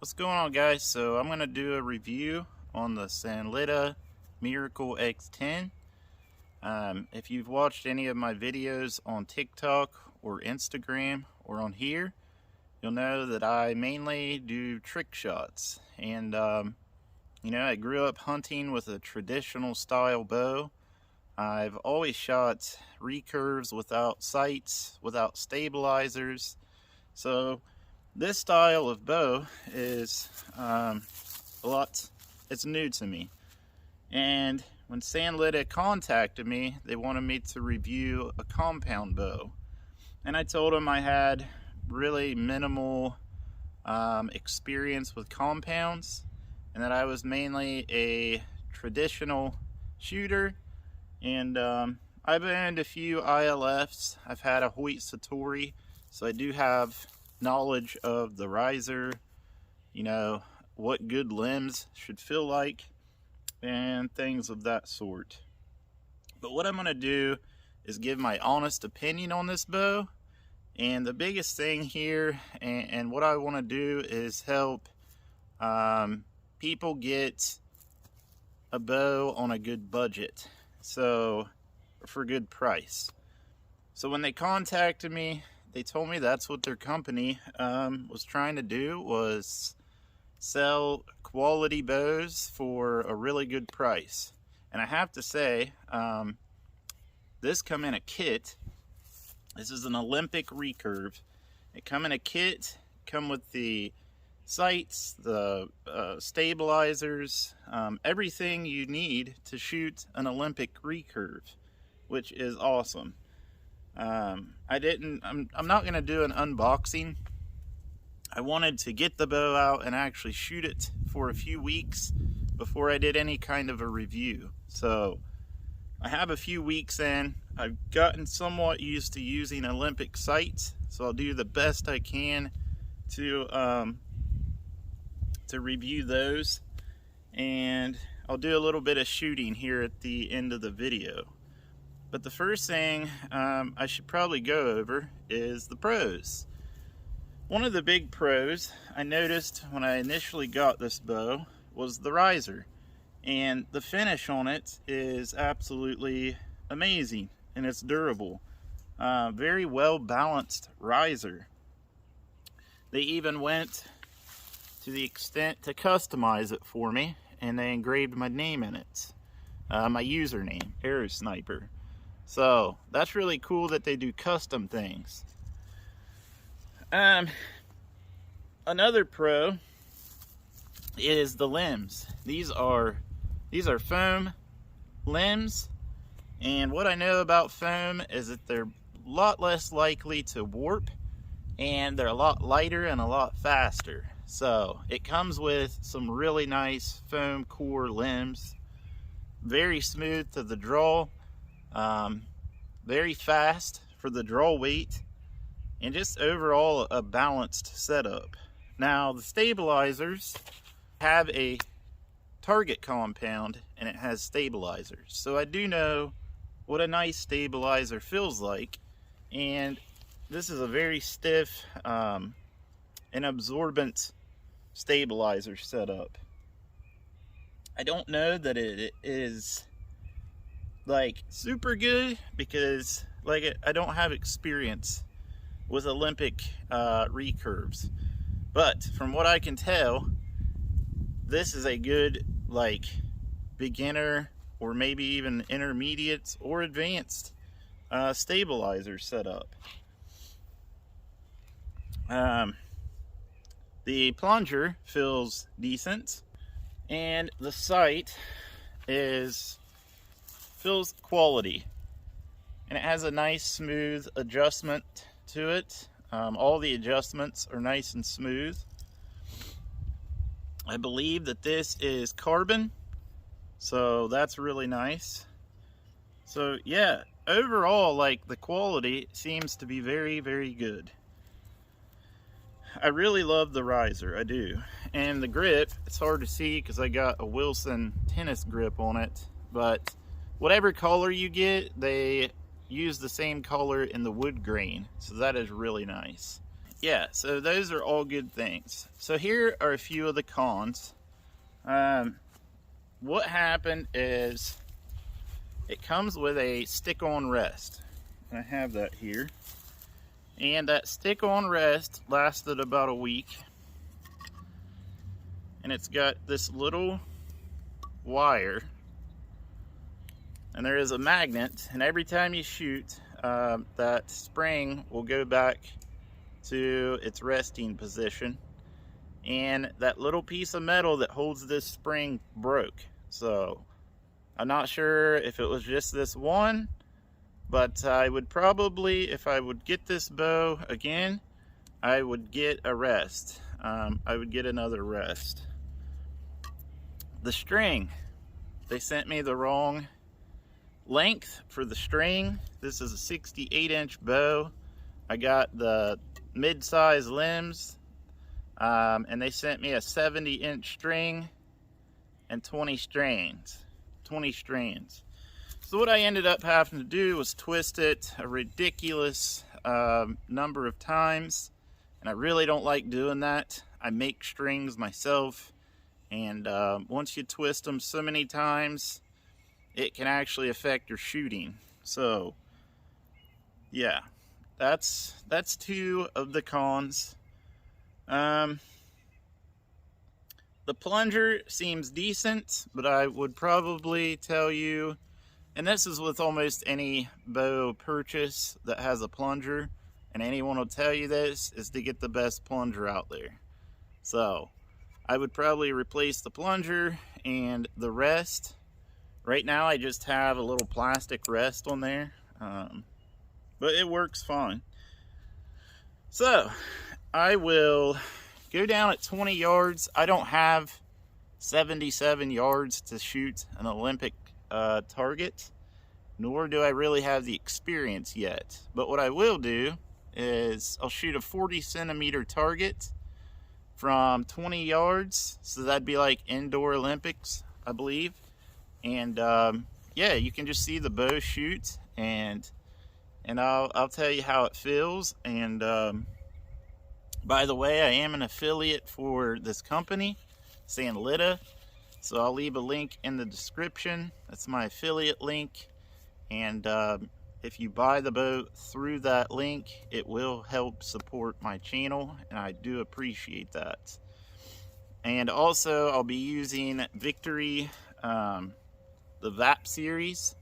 What's going on, guys? So I'm going to do a review on the Sanlida Miracle X10. If you've watched any of my videos on TikTok or Instagram or on here, you'll know that I mainly do trick shots. And, I grew up hunting with a traditional style bow. I've always shot recurves without sights, without stabilizers. So this style of bow is it's new to me. And when Sanlida contacted me, they wanted me to review a compound bow. And I told them I had really minimal experience with compounds, and that I was mainly a traditional shooter. And I've owned a few ILFs. I've had a Hoyt Satori, so I do have knowledge of the riser, what good limbs should feel like, and things of that sort. But what I'm going to do is give my honest opinion on this bow. And the biggest thing here, and what I want to do, is help people get a bow on a good budget, so for a good price. So when they contacted me, they told me that's what their company was trying to do, was sell quality bows for a really good price. And I have to say, this come in a kit. This is an Olympic recurve. It come in a kit, come with the sights, the stabilizers, everything you need to shoot an Olympic recurve, which is awesome. I'm not going to do an unboxing. I wanted to get the bow out and actually shoot it for a few weeks before I did any kind of a review. So I have a few weeks in. I've gotten somewhat used to using Olympic sights, so I'll do the best I can to review those, and I'll do a little bit of shooting here at the end of the video. But the first thing I should probably go over is the pros. One of the big pros I noticed when I initially got this bow was the riser. And the finish on it is absolutely amazing, and it's durable. Very well balanced riser. They even went to the extent to customize it for me, and they engraved my name in it. My username, Arrow Sniper. So that's really cool that they do custom things. Another pro is the limbs. These are foam limbs, and what I know about foam is that they're a lot less likely to warp, and they're a lot lighter and a lot faster. So it comes with some really nice foam core limbs, very smooth to the draw, very fast for the draw weight, and just overall a balanced setup. Now the stabilizers have a target compound, and it has stabilizers, so I do know what a nice stabilizer feels like. And this is a very stiff and absorbent stabilizer setup. I don't know that it is like super good, because I don't have experience with Olympic recurves, but from what I can tell, this is a good beginner or maybe even intermediate or advanced stabilizer setup. The plunger feels decent, and the sight feels quality, and it has a nice smooth adjustment to it. All the adjustments are nice and smooth. I believe that this is carbon, so that's really nice. So yeah, overall, the quality seems to be very, very good. I really love the riser, I do. And the grip, it's hard to see because I got a Wilson tennis grip on it, but whatever color you get, they use the same color in the wood grain, so that is really nice. yeah, so those are all good things. So here are a few of the cons. What happened is it comes with a stick-on rest. I have that here. And that stick-on rest lasted about a week. And it's got this little wire. And there is a magnet. And every time you shoot, that spring will go back to its resting position. And that little piece of metal that holds this spring broke. So I'm not sure if it was just this one, but I would probably, if I would get this bow again, I would get a rest. I would get another rest. The string, they sent me the wrong length for the string. This is a 68-inch bow. I got the mid-size limbs, and they sent me a 70-inch string and 20 strands. So what I ended up having to do was twist it a ridiculous number of times, and I really don't like doing that. I make strings myself, and once you twist them so many times, it can actually affect your shooting. So yeah, that's two of the cons. The plunger seems decent, but I would probably tell you, and this is with almost any bow purchase that has a plunger, and anyone will tell you this, is to get the best plunger out there. So I would probably replace the plunger and the rest. Right now I just have a little plastic rest on there, but it works fine. So I will go down at 20 yards. I don't have 77 yards to shoot an Olympic target, nor do I really have the experience yet. But what I will do is I'll shoot a 40-centimeter target from 20 yards. So that'd be like indoor Olympics, I believe. And yeah, you can just see the bow shoot, and I'll tell you how it feels. And by the way, I am an affiliate for this company, Sanlida. So I'll leave a link in the description. That's my affiliate link. And if you buy the bow through that link, it will help support my channel, and I do appreciate that. And also, I'll be using Victory, the VAP series.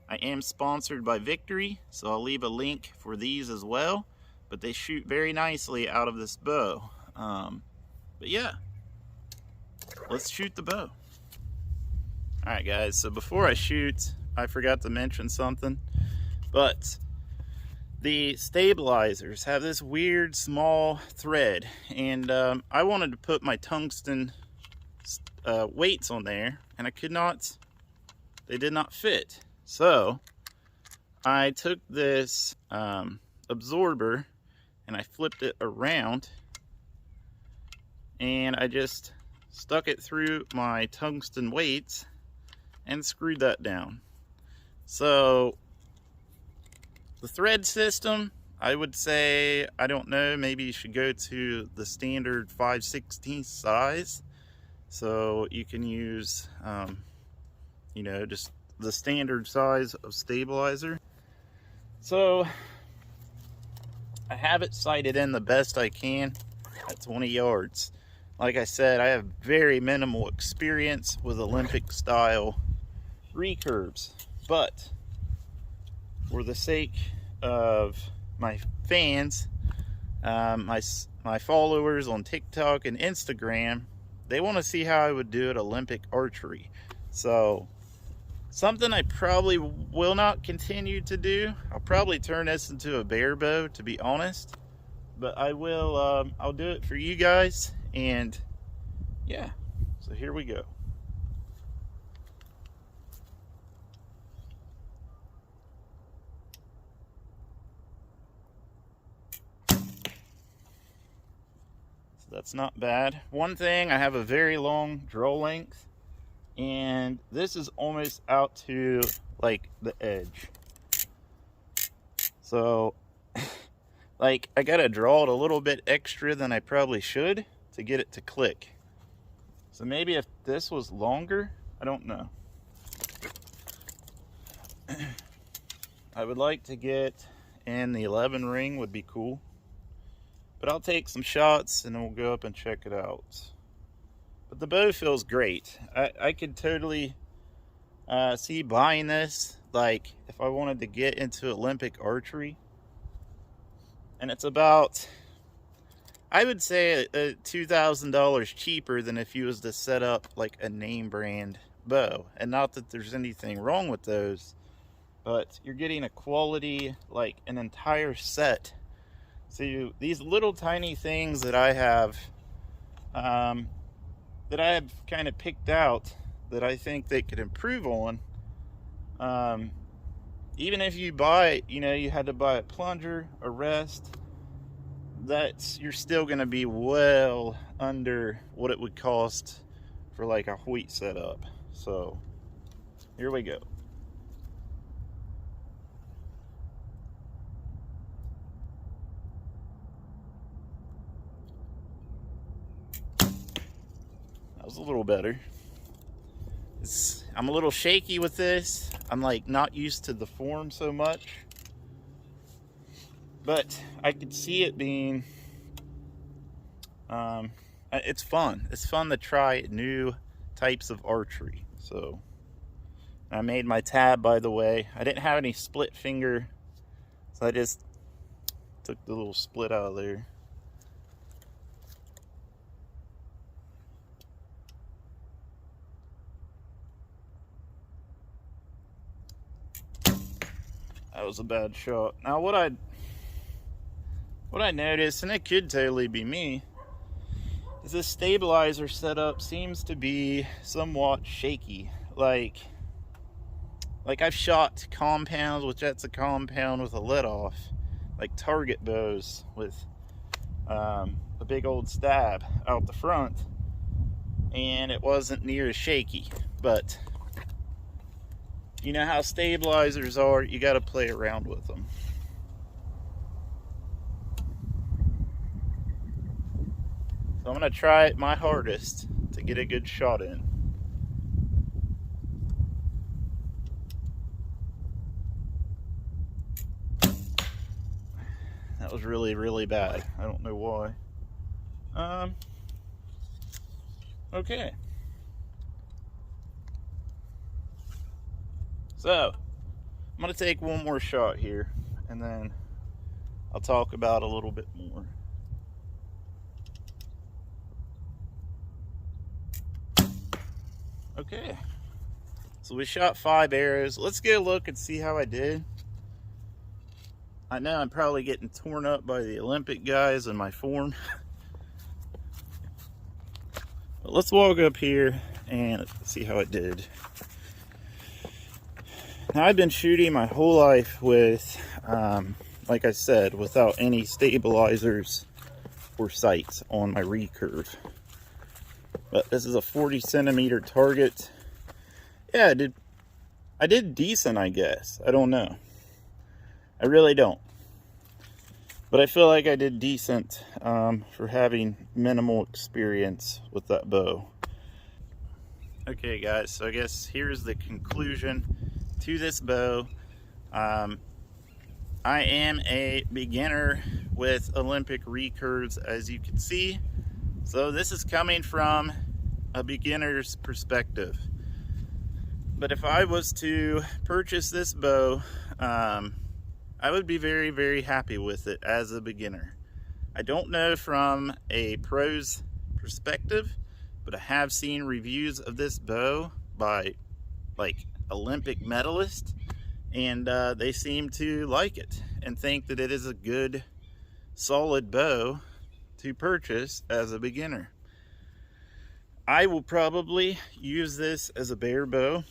I am sponsored by Victory, so I'll leave a link for these as well. But they shoot very nicely out of this bow. But yeah, let's shoot the bow. Alright guys, so before I shoot, I forgot to mention something, but the stabilizers have this weird small thread, and I wanted to put my tungsten weights on there, and I could not, they did not fit. So I took this absorber and I flipped it around, and I just stuck it through my tungsten weights and screwed that down. So the thread system, I would say, I don't know, maybe you should go to the standard 5/16 size. So you can use, you know, just the standard size of stabilizer. So I have it sighted in the best I can at 20 yards. Like I said, I have very minimal experience with Olympic style recurves, but for the sake of my fans, my followers on TikTok and Instagram, they want to see how I would do at Olympic archery. So something I probably will not continue to do. I'll probably turn this into a bear bow, to be honest. But I will, I'll do it for you guys. And yeah, so here we go. So that's not bad. One thing, I have a very long draw length, and this is almost out to like the edge. So like, I gotta draw it a little bit extra than I probably should to get it to click. So maybe if this was longer, I don't know. I would like to get in the 11 ring, would be cool. But I'll take some shots and then we'll go up and check it out. But the bow feels great. I could totally see buying this, like, if I wanted to get into Olympic archery. And it's about, I would say, $2,000 cheaper than if you was to set up like a name brand bow. And not that there's anything wrong with those, but you're getting a quality, like an entire set. So these little tiny things that I have kind of picked out that I think they could improve on. Even if you buy, you had to buy a plunger, a rest, you're still going to be well under what it would cost for like a Hoyt setup. So here we go. That was a little better. I'm a little shaky with this. I'm like not used to the form so much. But I could see it being, it's fun. It's fun to try new types of archery. So I made my tab, by the way. I didn't have any split finger, so I just took the little split out of there. That was a bad shot. Now what I noticed, and it could totally be me, is this stabilizer setup seems to be somewhat shaky. Like I've shot compounds, which that's a compound with a let off, like target bows with a big old stab out the front, and it wasn't near as shaky. But you know how stabilizers are, you got to play around with them. So I'm going to try my hardest to get a good shot in. That was really, really bad. I don't know why. Okay. So, I'm going to take one more shot here, and then I'll talk about a little bit more. Okay. So we shot 5 arrows. Let's get a look and see how I did. I know I'm probably getting torn up by the Olympic guys in my form. But let's walk up here and see how I did. Now, I've been shooting my whole life with, like I said, without any stabilizers or sights on my recurve. But this is a 40 centimeter target. Yeah, I did decent, I guess. I don't know. I really don't. But I feel like I did decent for having minimal experience with that bow. Okay, guys, so I guess here's the conclusion to this bow. I am a beginner with Olympic recurves, as you can see. So this is coming from a beginner's perspective. But if I was to purchase this bow, I would be very, very happy with it as a beginner. I don't know from a pro's perspective, but I have seen reviews of this bow by like Olympic medalists, and they seem to like it and think that it is a good, solid bow to purchase as a beginner. I will probably use this as a bear bow.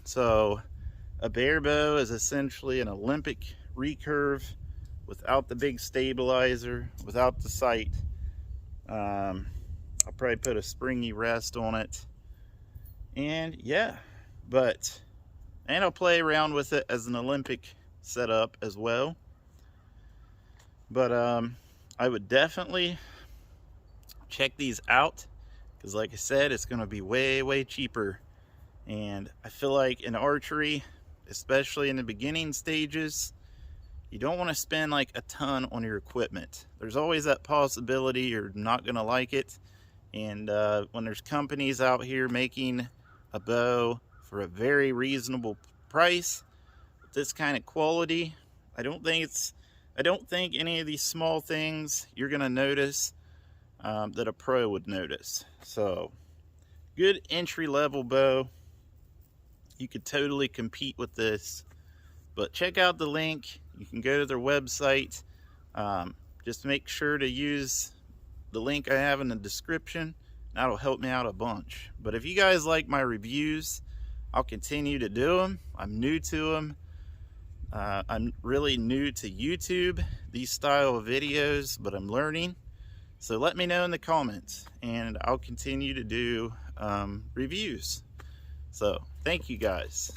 So a bear bow is essentially an Olympic recurve without the big stabilizer, without the sight. I'll probably put a springy rest on it, and yeah, and I'll play around with it as an Olympic setup as well. But I would definitely check these out, because like I said, it's going to be way cheaper. And I feel like in archery, especially in the beginning stages, you don't want to spend like a ton on your equipment. There's always that possibility you're not going to like it. And when there's companies out here making a bow for a very reasonable price with this kind of quality, I don't think any of these small things you're going to notice that a pro would notice. So good entry-level bow. You could totally compete with this. But check out the link. You can go to their website. Just make sure to use the link I have in the description. That'll help me out a bunch. But if you guys like my reviews, I'll continue to do them. I'm new to them. I'm really new to YouTube, these style of videos, but I'm learning. So let me know in the comments, and I'll continue to do reviews. So thank you guys.